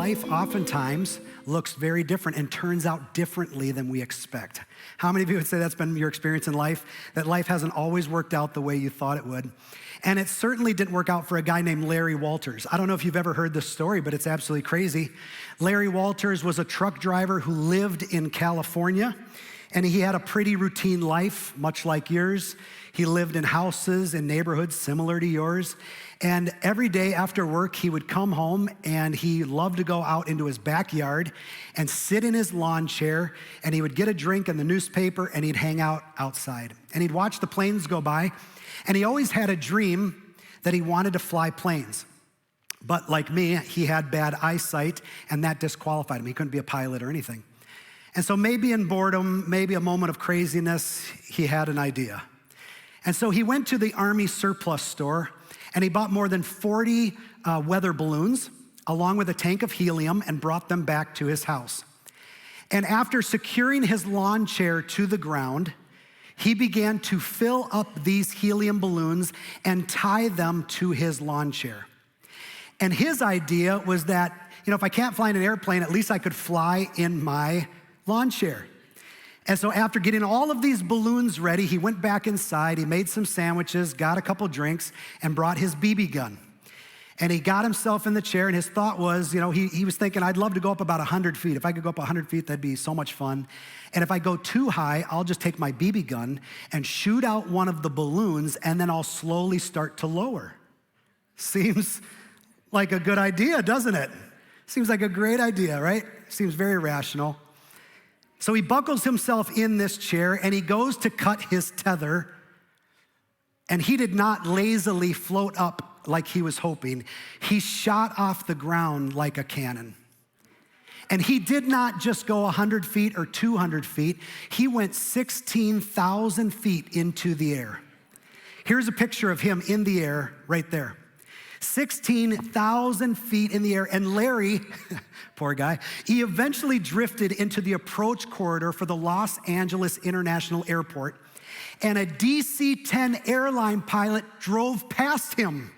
life oftentimes looks very different and turns out differently than we expect. How many of you would say that's been your experience in life, that life hasn't always worked out the way you thought it would? And it certainly didn't work out for a guy named Larry Walters. I don't know if you've ever heard this story, but it's absolutely crazy. Larry Walters was a truck driver who lived in California, and he had a pretty routine life, much like yours. He lived in houses in neighborhoods similar to yours. And every day after work, he would come home and he loved to go out into his backyard and sit in his lawn chair, and he would get a drink and the newspaper and he'd hang out outside. And he'd watch the planes go by, and he always had a dream that he wanted to fly planes. But like me, he had bad eyesight, and that disqualified him. He couldn't be a pilot or anything. And so maybe in boredom, maybe a moment of craziness, he had an idea. And so he went to the Army surplus store, and he bought more than 40 weather balloons along with a tank of helium and brought them back to his house. And after securing his lawn chair to the ground, he began to fill up these helium balloons and tie them to his lawn chair. And his idea was that, if I can't fly in an airplane, at least I could fly in my lawn chair. And so after getting all of these balloons ready, he went back inside, he made some sandwiches, got a couple drinks, and brought his BB gun. And he got himself in the chair, and his thought was, he was thinking, I'd love to go up about 100 feet. If I could go up 100 feet, that'd be so much fun. And if I go too high, I'll just take my BB gun and shoot out one of the balloons, and then I'll slowly start to lower. Seems like a good idea, doesn't it? Seems like a great idea, right? Seems very rational. So he buckles himself in this chair and he goes to cut his tether, and he did not lazily float up like he was hoping. He shot off the ground like a cannon. And he did not just go 100 feet or 200 feet. He went 16,000 feet into the air. Here's a picture of him in the air right there. 16,000 feet in the air. And Larry, poor guy, he eventually drifted into the approach corridor for the Los Angeles International Airport, and a DC-10 airline pilot drove past him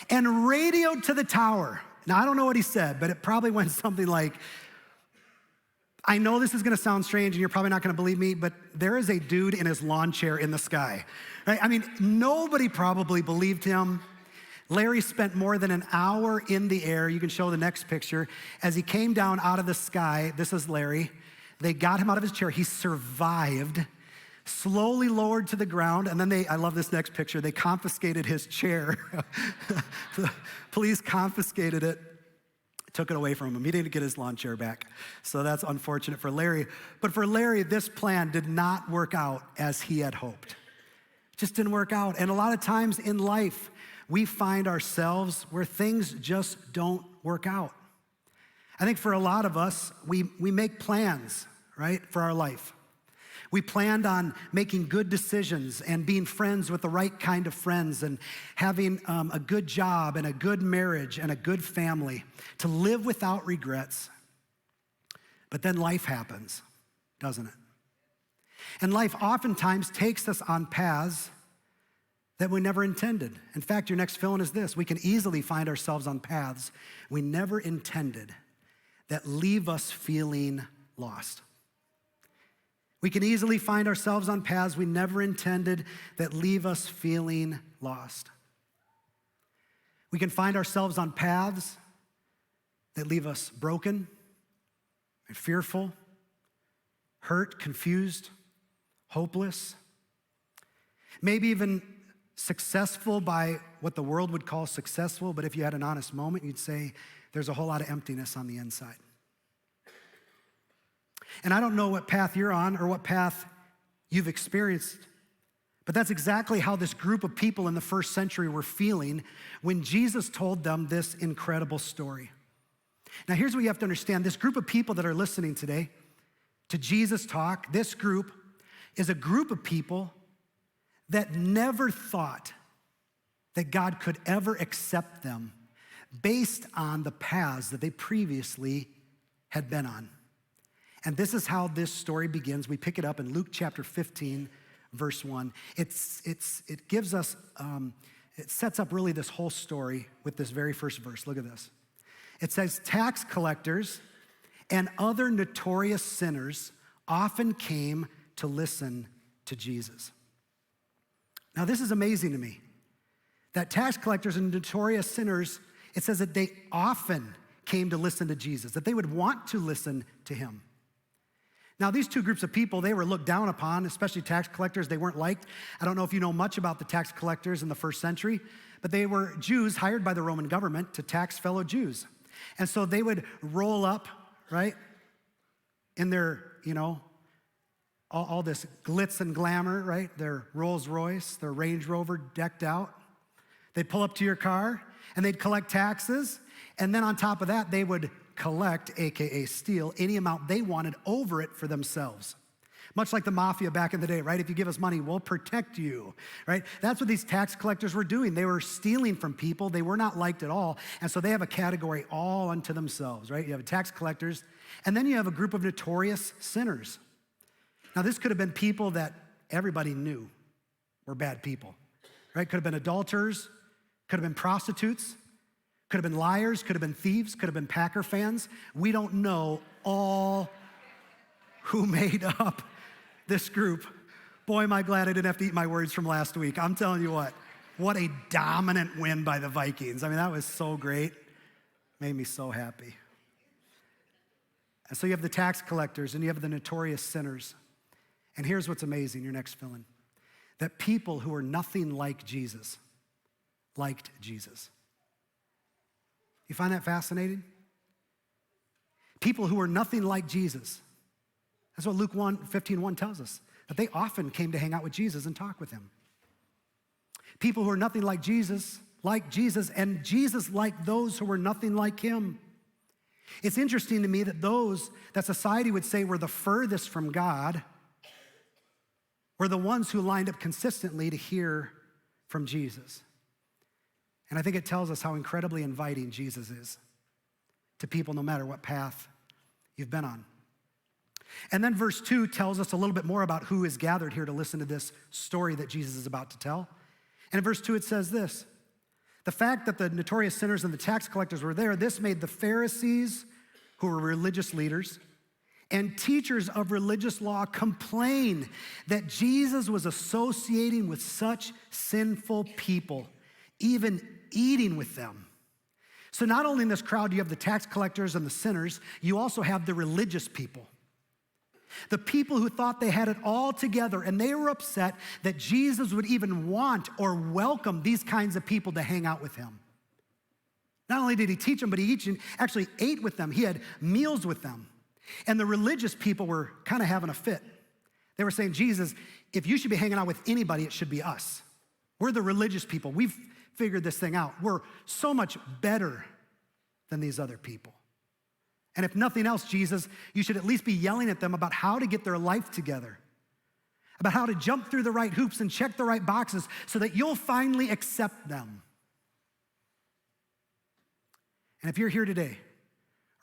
and radioed to the tower. Now, I don't know what he said, but it probably went something like, I know this is gonna sound strange and you're probably not gonna believe me, but there is a dude in his lawn chair in the sky, right? I mean, nobody probably believed him. Larry spent more than an hour in the air. You can show the next picture. As he came down out of the sky, this is Larry. They got him out of his chair. He survived, slowly lowered to the ground, and then I love this next picture, they confiscated his chair. The police confiscated it, took it away from him. He didn't get his lawn chair back. So that's unfortunate for Larry. But for Larry, this plan did not work out as he had hoped. It just didn't work out. And a lot of times in life, we find ourselves where things just don't work out. I think for a lot of us, we make plans, right, for our life. We planned on making good decisions and being friends with the right kind of friends and having a good job and a good marriage and a good family, to live without regrets. But then life happens, doesn't it? And life oftentimes takes us on paths that we never intended. In fact, your next fill-in is this: we can easily find ourselves on paths we never intended that leave us feeling lost. We can easily find ourselves on paths we never intended that leave us feeling lost. We can find ourselves on paths that leave us broken and fearful, hurt, confused, hopeless, maybe even successful by what the world would call successful, but if you had an honest moment, you'd say there's a whole lot of emptiness on the inside. And I don't know what path you're on or what path you've experienced, but that's exactly how this group of people in the first century were feeling when Jesus told them this incredible story. Now, here's what you have to understand. This group of people that are listening today to Jesus talk, this group is a group of people that never thought that God could ever accept them based on the paths that they previously had been on. And this is how this story begins. We pick it up in Luke chapter 15, verse 1. It gives us, it sets up really this whole story with this very first verse. Look at this. It says tax collectors and other notorious sinners often came to listen to Jesus. Now, this is amazing to me, that tax collectors and notorious sinners, it says that they often came to listen to Jesus, that they would want to listen to him. Now, these two groups of people, they were looked down upon, especially tax collectors. They weren't liked. I don't know if you know much about the tax collectors in the first century, but they were Jews hired by the Roman government to tax fellow Jews. And so they would roll up, right, in their, all this glitz and glamour, right? Their Rolls Royce, their Range Rover decked out. They'd pull up to your car and they'd collect taxes. And then on top of that, they would collect, AKA steal, any amount they wanted over it for themselves. Much like the mafia back in the day, right? If you give us money, we'll protect you, right? That's what these tax collectors were doing. They were stealing from people. They were not liked at all. And so they have a category all unto themselves, right? You have tax collectors, and then you have a group of notorious sinners. Now, this could have been people that everybody knew were bad people, right? Could have been adulterers, could have been prostitutes, could have been liars, could have been thieves, could have been Packer fans. We don't know all who made up this group. Boy, am I glad I didn't have to eat my words from last week. I'm telling you what a dominant win by the Vikings. I mean, that was so great. Made me so happy. And so you have the tax collectors and you have the notorious sinners. And here's what's amazing, your next fill-in, that people who are nothing like Jesus liked Jesus. You find that fascinating? People who were nothing like Jesus. That's what Luke 15:1 tells us, that they often came to hang out with Jesus and talk with him. People who are nothing like Jesus, and Jesus liked those who were nothing like him. It's interesting to me that those that society would say were the furthest from God were the ones who lined up consistently to hear from Jesus. And I think it tells us how incredibly inviting Jesus is to people no matter what path you've been on. And then verse 2 tells us a little bit more about who is gathered here to listen to this story that Jesus is about to tell. And in verse 2 it says this, the fact that the notorious sinners and the tax collectors were there, this made the Pharisees, who were religious leaders, and teachers of religious law complain that Jesus was associating with such sinful people, even eating with them. So not only in this crowd you have the tax collectors and the sinners, you also have the religious people. The people who thought they had it all together, and they were upset that Jesus would even want or welcome these kinds of people to hang out with him. Not only did he teach them, but he actually ate with them. He had meals with them. And the religious people were kind of having a fit. They were saying, Jesus, if you should be hanging out with anybody, it should be us. We're the religious people. We've figured this thing out. We're so much better than these other people. And if nothing else, Jesus, you should at least be yelling at them about how to get their life together, about how to jump through the right hoops and check the right boxes so that you'll finally accept them. And if you're here today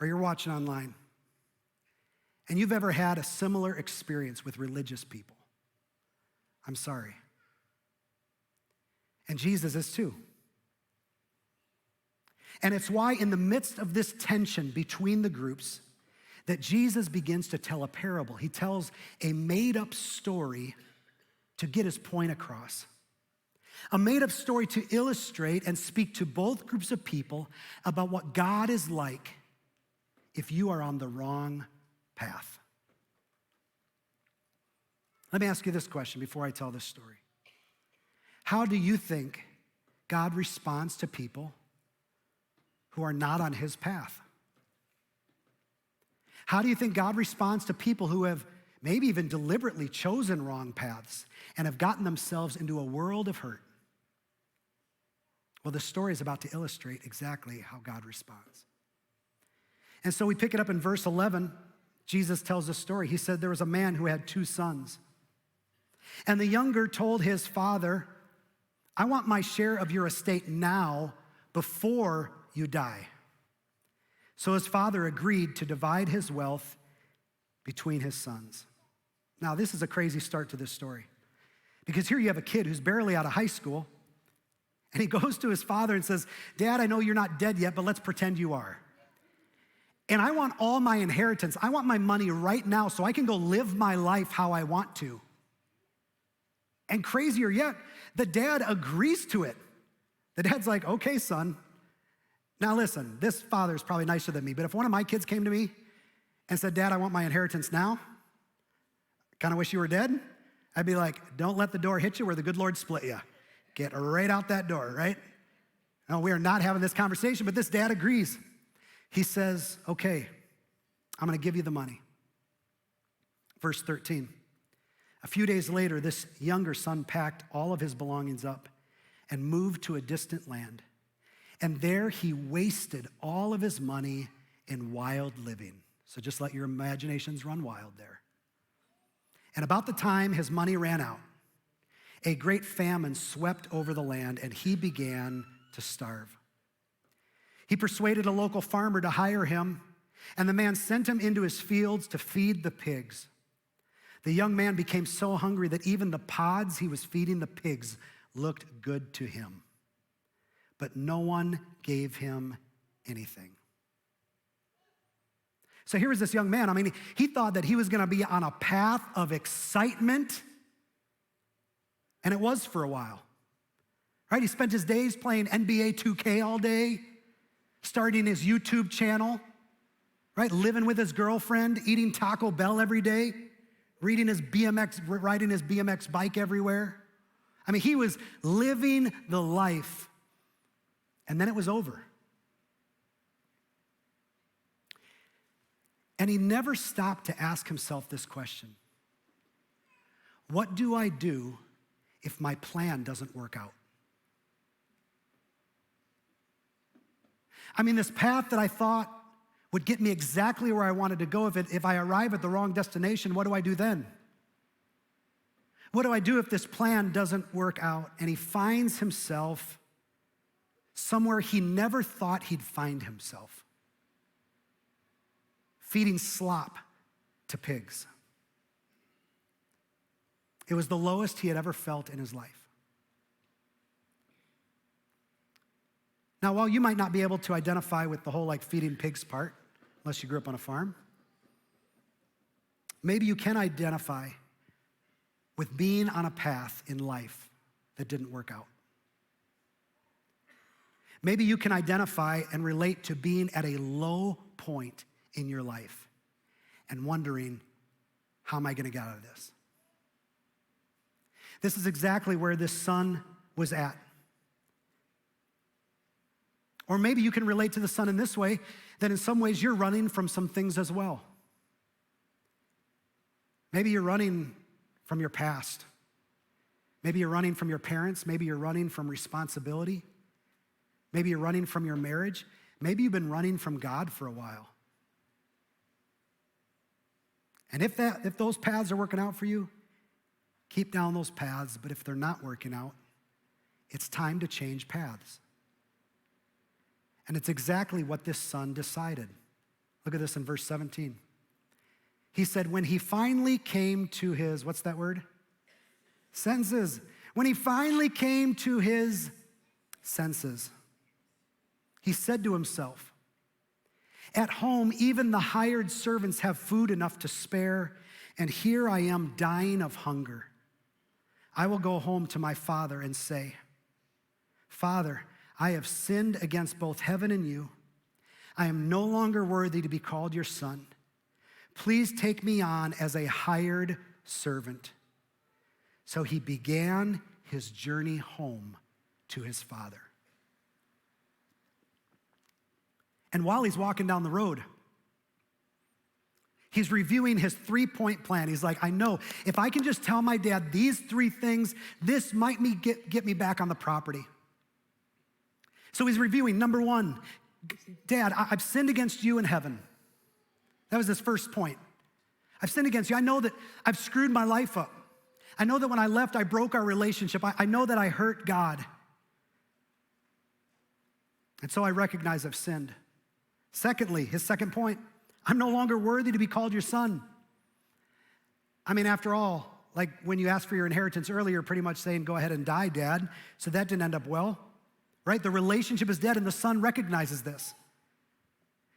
or you're watching online and you've ever had a similar experience with religious people, I'm sorry. And Jesus is too. And it's why in the midst of this tension between the groups that Jesus begins to tell a parable. He tells a made-up story to get his point across. A made-up story to illustrate and speak to both groups of people about what God is like if you are on the wrong path. Let me ask you this question before I tell this story. How do you think God responds to people who are not on his path? How do you think God responds to people who have maybe even deliberately chosen wrong paths and have gotten themselves into a world of hurt? Well, the story is about to illustrate exactly how God responds. And so we pick it up in verse 11. Jesus tells a story. He said there was a man who had 2 sons. And the younger told his father, I want my share of your estate now before you die. So his father agreed to divide his wealth between his sons. Now, this is a crazy start to this story, because here you have a kid who's barely out of high school, and he goes to his father and says, Dad, I know you're not dead yet, but let's pretend you are. And I want all my inheritance. I want my money right now so I can go live my life how I want to. And crazier yet, the dad agrees to it. The dad's like, okay, son. Now listen, this father is probably nicer than me, but if one of my kids came to me and said, Dad, I want my inheritance now, kind of wish you were dead, I'd be like, don't let the door hit you where the good Lord split you. Get right out that door, right? No, we are not having this conversation, but this dad agrees. He says, okay, I'm gonna give you the money. Verse 13, a few days later, this younger son packed all of his belongings up and moved to a distant land. And there he wasted all of his money in wild living. So just let your imaginations run wild there. And about the time his money ran out, a great famine swept over the land and he began to starve. He persuaded a local farmer to hire him, and the man sent him into his fields to feed the pigs. The young man became so hungry that even the pods he was feeding the pigs looked good to him. But no one gave him anything. So here was this young man. I mean, he thought that he was gonna be on a path of excitement, and it was for a while, right? He spent his days playing NBA 2K all day, starting his YouTube channel, right? Living with his girlfriend, eating Taco Bell every day, riding his BMX bike everywhere. I mean, he was living the life, and then it was over. And he never stopped to ask himself this question: what do I do if my plan doesn't work out? I mean, this path that I thought would get me exactly where I wanted to go, if I arrive at the wrong destination, what do I do then? What do I do if this plan doesn't work out? And he finds himself somewhere he never thought he'd find himself: feeding slop to pigs. It was the lowest he had ever felt in his life. Now, while you might not be able to identify with the whole feeding pigs part, unless you grew up on a farm, maybe you can identify with being on a path in life that didn't work out. Maybe you can identify and relate to being at a low point in your life and wondering, how am I gonna get out of this? This is exactly where this son was at. Or maybe you can relate to the son in this way, that in some ways you're running from some things as well. Maybe you're running from your past. Maybe you're running from your parents. Maybe you're running from responsibility. Maybe you're running from your marriage. Maybe you've been running from God for a while. And if those paths are working out for you, keep down those paths. But if they're not working out, it's time to change paths. And it's exactly what this son decided. Look at this in verse 17. He said, when he finally came to his, what's that word? Senses. When he finally came to his senses, he said to himself, at home, even the hired servants have food enough to spare, and here I am dying of hunger. I will go home to my father and say, Father, I have sinned against both heaven and you. I am no longer worthy to be called your son. Please take me on as a hired servant. So he began his journey home to his father. And while he's walking down the road, he's reviewing his 3-point plan. He's like, I know if I can just tell my dad these 3 things, this might get me back on the property. So he's reviewing. Number 1, Dad, I've sinned against you in heaven. That was his first point. I've sinned against you. I know that I've screwed my life up. I know that when I left, I broke our relationship. I know that I hurt God. And so I recognize I've sinned. Secondly, his second point, I'm no longer worthy to be called your son. I mean, after all, like when you asked for your inheritance earlier, pretty much saying, go ahead and die, Dad. So that didn't end up well, right? The relationship is dead, and the son recognizes this.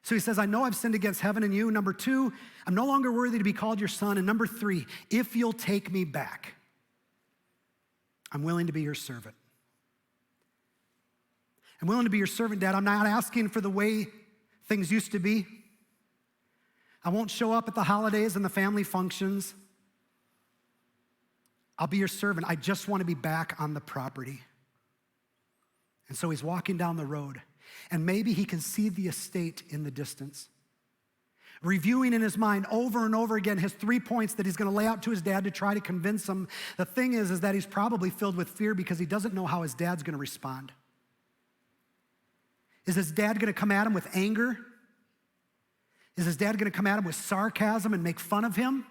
So he says, I know I've sinned against heaven and you. Number 2, I'm no longer worthy to be called your son. And number 3, if you'll take me back, I'm willing to be your servant. I'm willing to be your servant, Dad. I'm not asking for the way things used to be. I won't show up at the holidays and the family functions. I'll be your servant. I just want to be back on the property. And so he's walking down the road, and maybe he can see the estate in the distance, reviewing in his mind over and over again his 3 points that he's going to lay out to his dad to try to convince him. The thing is that he's probably filled with fear because he doesn't know how his dad's going to respond. Is his dad going to come at him with anger? Is his dad going to come at him with sarcasm and make fun of him?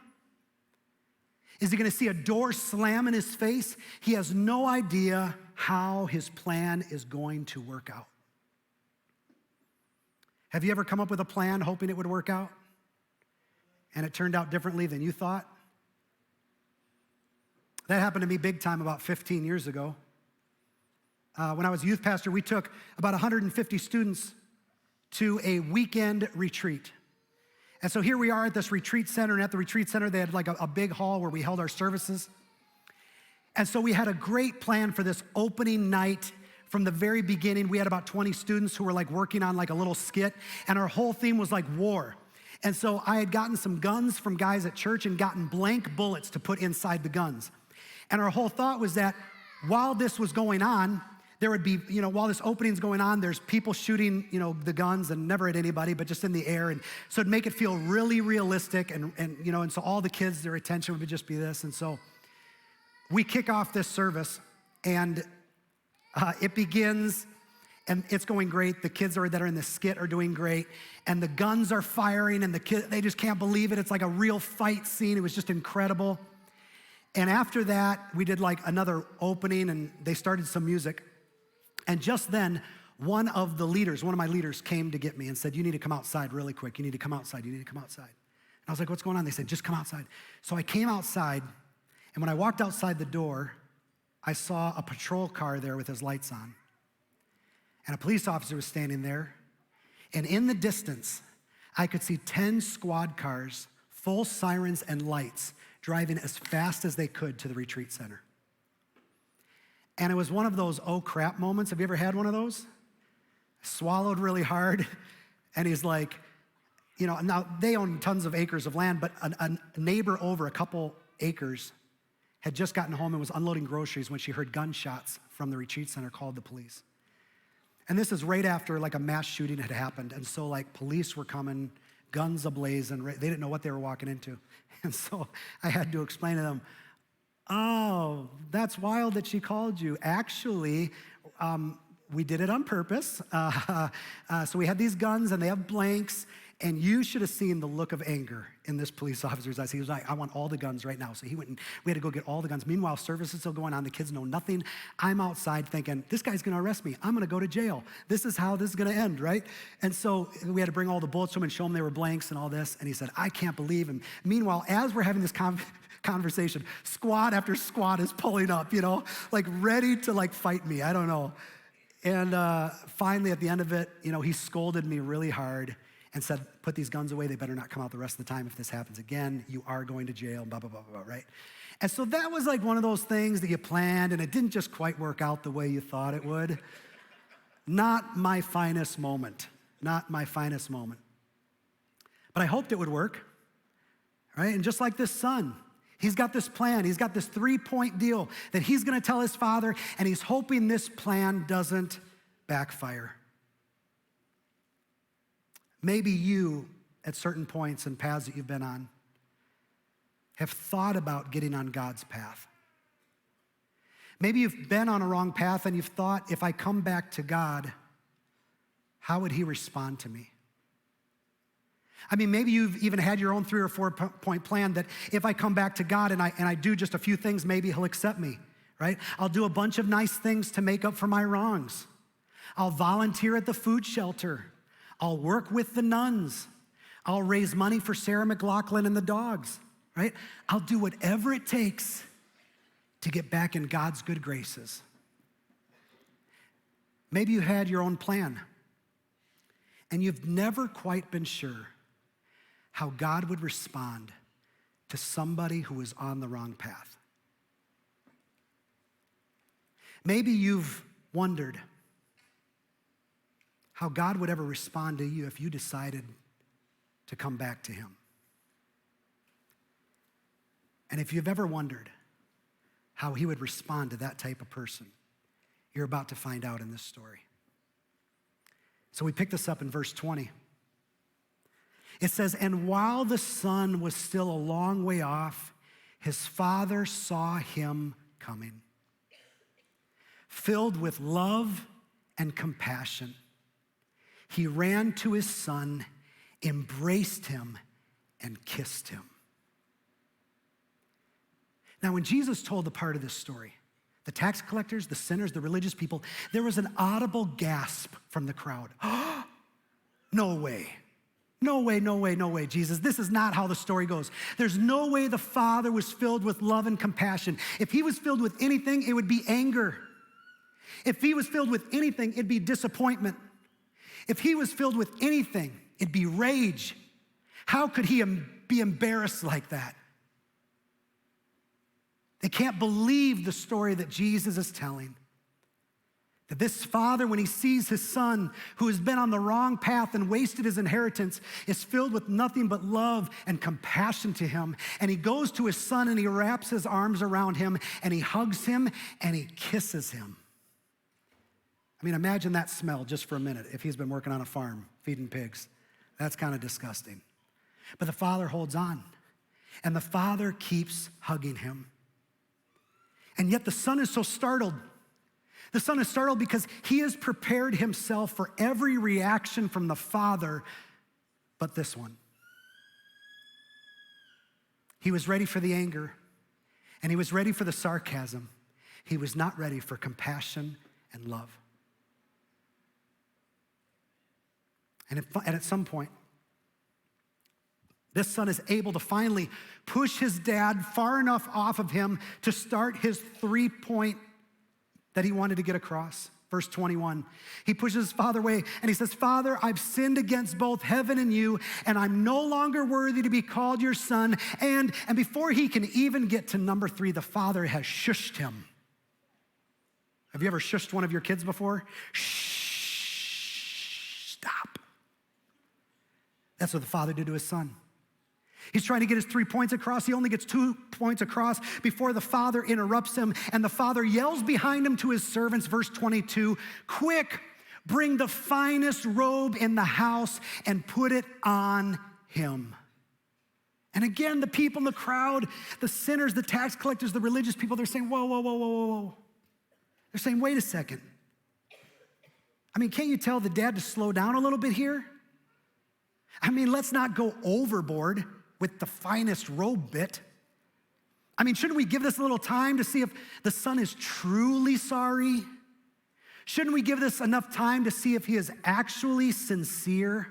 Is he going to see a door slam in his face? He has no idea how his plan is going to work out. Have you ever come up with a plan hoping it would work out and it turned out differently than you thought? That happened to me big time about 15 years ago. When I was a youth pastor, we took about 150 students to a weekend retreat. And so here we are at this retreat center, and at the retreat center, they had like a big hall where we held our services. And so we had a great plan for this opening night. From the very beginning, we had about 20 students who were like working on like a little skit, and our whole theme was like war. And so I had gotten some guns from guys at church and gotten blank bullets to put inside the guns. And our whole thought was that while this was going on, there would be, while this opening's going on, there's people shooting, the guns, and never at anybody, but just in the air. And so it'd make it feel really realistic. And so all the kids, their attention would just be this. And so we kick off this service, and it begins, and it's going great. The kids that are in the skit are doing great. And the guns are firing, and the kids, they just can't believe it. It's like a real fight scene. It was just incredible. And after that, we did like another opening, and they started some music. And just then, one of my leaders came to get me and said, you need to come outside really quick. You need to come outside. You need to come outside. And I was like, what's going on? They said, just come outside. So I came outside, and when I walked outside the door, I saw a patrol car there with his lights on. And a police officer was standing there. And in the distance, I could see 10 squad cars, full sirens and lights, driving as fast as they could to the retreat center. And it was one of those oh crap moments. Have you ever had one of those? Swallowed really hard. And he's like, now they own tons of acres of land, but a neighbor over a couple acres had just gotten home and was unloading groceries when she heard gunshots from the retreat center, called the police. And this is right after like a mass shooting had happened. And so like police were coming, guns ablaze, and they didn't know what they were walking into. And so I had to explain to them, oh, that's wild that she called you. Actually, we did it on purpose. So we had these guns, and they have blanks, and you should have seen the look of anger in this police officer's eyes. He was like, I want all the guns right now. So he went, and we had to go get all the guns. Meanwhile, service is still going on. The kids know nothing. I'm outside thinking, this guy's going to arrest me. I'm going to go to jail. This is how this is going to end, right? And so we had to bring all the bullets to him and show him they were blanks and all this. And he said, I can't believe him. Meanwhile, as we're having this conversation, squad after squad is pulling up, like ready to like fight me. I don't know. And finally, at the end of it, he scolded me really hard and said, put these guns away. They better not come out the rest of the time. If this happens again, you are going to jail, blah, blah, blah, blah, right? And so that was like one of those things that you planned, and it didn't just quite work out the way you thought it would. Not my finest moment. Not my finest moment. But I hoped it would work, right? And just like this son, he's got this plan. He's got this 3-point deal that he's going to tell his father, and he's hoping this plan doesn't backfire. Maybe you, at certain points and paths that you've been on, have thought about getting on God's path. Maybe you've been on a wrong path and you've thought, if I come back to God, how would he respond to me? I mean, maybe you've even had your own 3 or 4 point plan that if I come back to God and I do just a few things, maybe he'll accept me, right? I'll do a bunch of nice things to make up for my wrongs. I'll volunteer at the food shelter. I'll work with the nuns. I'll raise money for Sarah McLaughlin and the dogs, right? I'll do whatever it takes to get back in God's good graces. Maybe you had your own plan. and you've never quite been sure how God would respond to somebody who is on the wrong path. Maybe you've wondered how God would ever respond to you if you decided to come back to him. And if you've ever wondered how he would respond to that type of person, you're about to find out in this story. So we pick this up in verse 20. It says, "And while the son was still a long way off, his father saw him coming. Filled with love and compassion, he ran to his son, embraced him, and kissed him." Now, when Jesus told the part of this story, the tax collectors, the sinners, the religious people, there was an audible gasp from the crowd. No way. No way, no way, no way, Jesus. This is not how the story goes. There's no way the Father was filled with love and compassion. If he was filled with anything, it would be anger. If he was filled with anything, it'd be disappointment. If he was filled with anything, it'd be rage. How could he be embarrassed like that? They can't believe the story that Jesus is telling. That this father, when he sees his son who has been on the wrong path and wasted his inheritance, is filled with nothing but love and compassion to him. And he goes to his son and he wraps his arms around him and he hugs him and he kisses him. I mean, imagine that smell just for a minute if he's been working on a farm feeding pigs. That's kind of disgusting. But the father holds on and the father keeps hugging him. And yet the son is so startled. The son is startled because he has prepared himself for every reaction from the father but this one. He was ready for the anger, and he was ready for the sarcasm. He was not ready for compassion and love. And at some point, this son is able to finally push his dad far enough off of him to start his 3-point that he wanted to get across. Verse 21, he pushes his father away and he says, "Father, I've sinned against both heaven and you, and I'm no longer worthy to be called your son." And before he can even get to number 3, the father has shushed him. Have you ever shushed one of your kids before? Shh, stop. That's what the father did to his son. He's trying to get his 3 points across. He only gets 2 points across before the father interrupts him, and the father yells behind him to his servants, verse 22, "Quick, bring the finest robe in the house and put it on him." And again, the people in the crowd, the sinners, the tax collectors, the religious people, they're saying, whoa, whoa, whoa, whoa, whoa, whoa. They're saying, wait a second. I mean, can't you tell the dad to slow down a little bit here? I mean, let's not go overboard with the finest robe bit. I mean, shouldn't we give this a little time to see if the son is truly sorry? Shouldn't we give this enough time to see if he is actually sincere?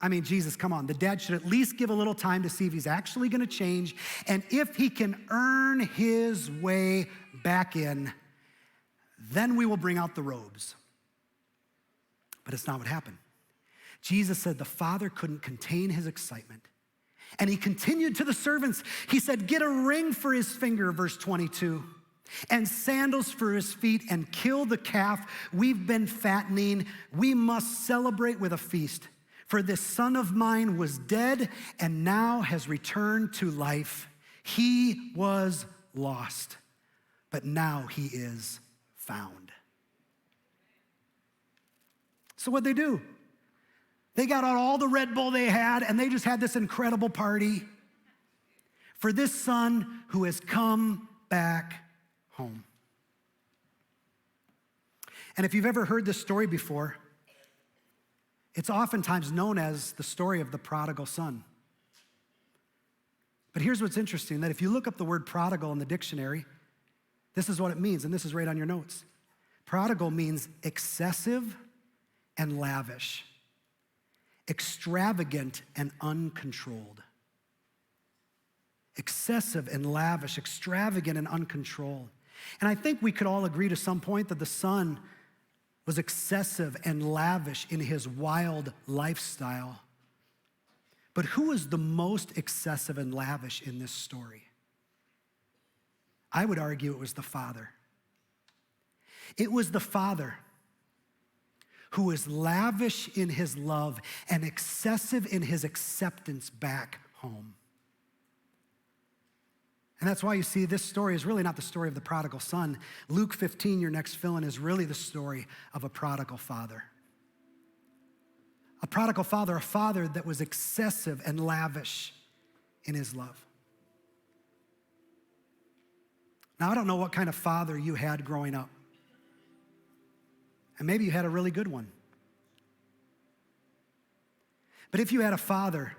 I mean, Jesus, come on. The dad should at least give a little time to see if he's actually going to change and if he can earn his way back in. Then we will bring out the robes. But it's not what happened. Jesus said the father couldn't contain his excitement. And he continued to the servants. He said, "Get a ring for his finger," verse 22, "and sandals for his feet, and kill the calf we've been fattening. We must celebrate with a feast. For this son of mine was dead and now has returned to life. He was lost, but now he is found." So what'd they do? They got out all the Red Bull they had, and they just had this incredible party for this son who has come back home. And if you've ever heard this story before, it's oftentimes known as the story of the prodigal son. But here's what's interesting, that if you look up the word prodigal in the dictionary, this is what it means, and this is right on your notes. Prodigal means excessive and lavish, extravagant and uncontrolled. Excessive and lavish, extravagant and uncontrolled. And I think we could all agree to some point that the son was excessive and lavish in his wild lifestyle. But who is the most excessive and lavish in this story? I would argue it was the father. It was the father who was lavish in his love and excessive in his acceptance back home. And that's why you see this story is really not the story of the prodigal son. Luke 15, your next fill-in, is really the story of a prodigal father. A prodigal father, a father that was excessive and lavish in his love. Now, I don't know what kind of father you had growing up. And maybe you had a really good one. But if you had a father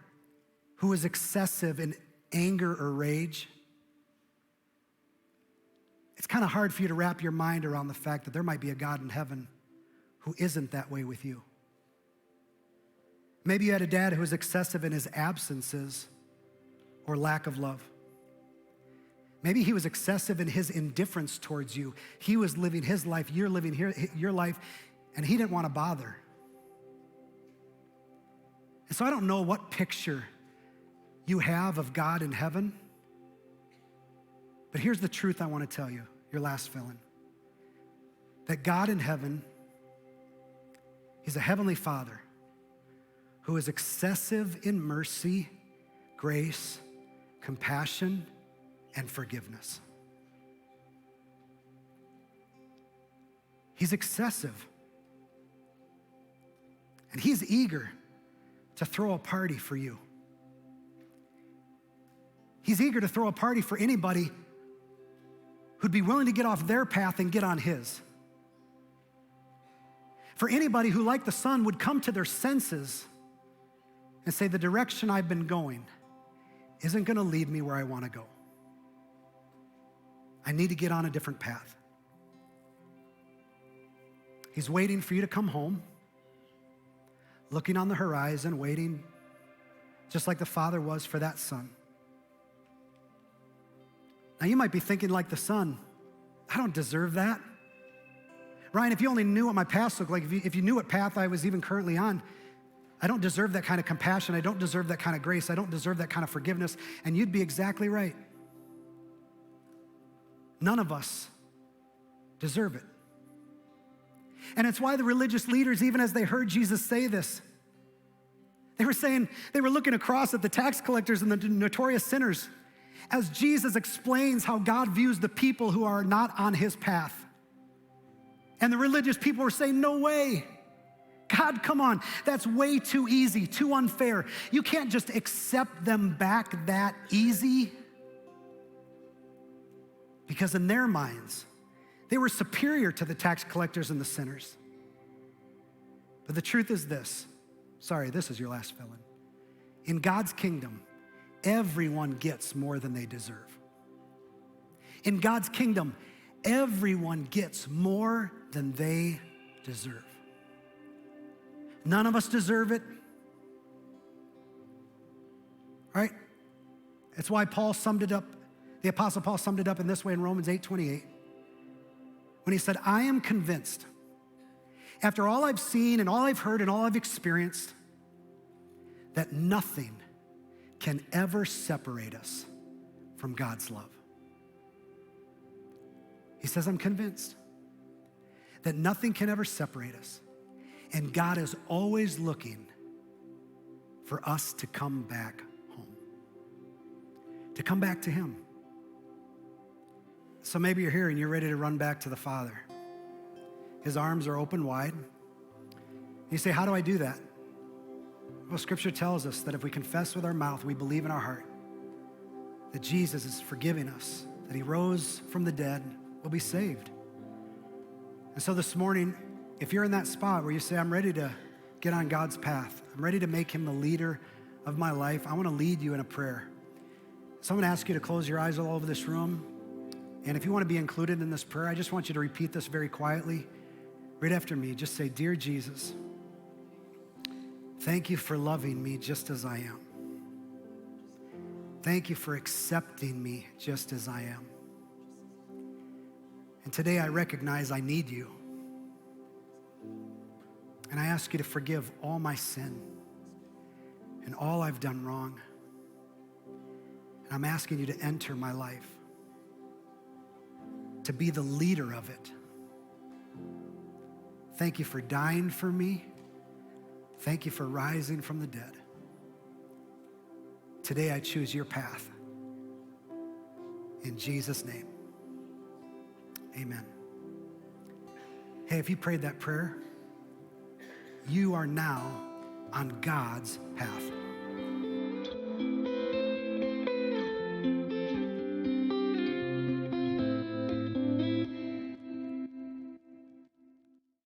who was excessive in anger or rage, it's kind of hard for you to wrap your mind around the fact that there might be a God in heaven who isn't that way with you. Maybe you had a dad who was excessive in his absences or lack of love. Maybe he was excessive in his indifference towards you. He was living his life, you're living your life, and he didn't want to bother. And so I don't know what picture you have of God in heaven, but here's the truth I want to tell you, your last fill-in. That God in heaven, he's a heavenly Father who is excessive in mercy, grace, compassion, and forgiveness. He's excessive. And he's eager to throw a party for you. He's eager to throw a party for anybody who'd be willing to get off their path and get on his. For anybody who, like the son, would come to their senses and say, the direction I've been going isn't going to lead me where I want to go. I need to get on a different path. He's waiting for you to come home, looking on the horizon, waiting, just like the father was for that son. Now you might be thinking like the son, I don't deserve that. Ryan, if you only knew what my past looked like, if you knew what path I was even currently on, I don't deserve that kind of compassion. I don't deserve that kind of grace. I don't deserve that kind of forgiveness. And you'd be exactly right. None of us deserve it. And it's why the religious leaders, even as they heard Jesus say this, they were looking across at the tax collectors and the notorious sinners as Jesus explains how God views the people who are not on his path. And the religious people were saying, no way. God, come on, that's way too easy, too unfair. You can't just accept them back that easy. Because in their minds, they were superior to the tax collectors and the sinners. But the truth is this. Sorry, this is your last fill-in. In God's kingdom, everyone gets more than they deserve. In God's kingdom, everyone gets more than they deserve. None of us deserve it. Right? It's why Paul summed it up. The Apostle Paul summed it up in this way in Romans 8:28, when he said, I am convinced, after all I've seen and all I've heard and all I've experienced, that nothing can ever separate us from God's love. He says, I'm convinced that nothing can ever separate us. And God is always looking for us to come back home, to come back to him. So maybe you're here and you're ready to run back to the Father. His arms are open wide. You say, how do I do that? Well, Scripture tells us that if we confess with our mouth, we believe in our heart that Jesus is forgiving us, that he rose from the dead, we'll be saved. And so this morning, if you're in that spot where you say, I'm ready to get on God's path, I'm ready to make him the leader of my life, I want to lead you in a prayer. So I'm going to ask you to close your eyes all over this room. And if you want to be included in this prayer, I just want you to repeat this very quietly. Right after me, just say, Dear Jesus, thank you for loving me just as I am. Thank you for accepting me just as I am. And today I recognize I need you. And I ask you to forgive all my sin and all I've done wrong. And I'm asking you to enter my life, to be the leader of it. Thank you for dying for me. Thank you for rising from the dead. Today I choose your path. In Jesus' name, amen. Hey, if you prayed that prayer, you are now on God's path.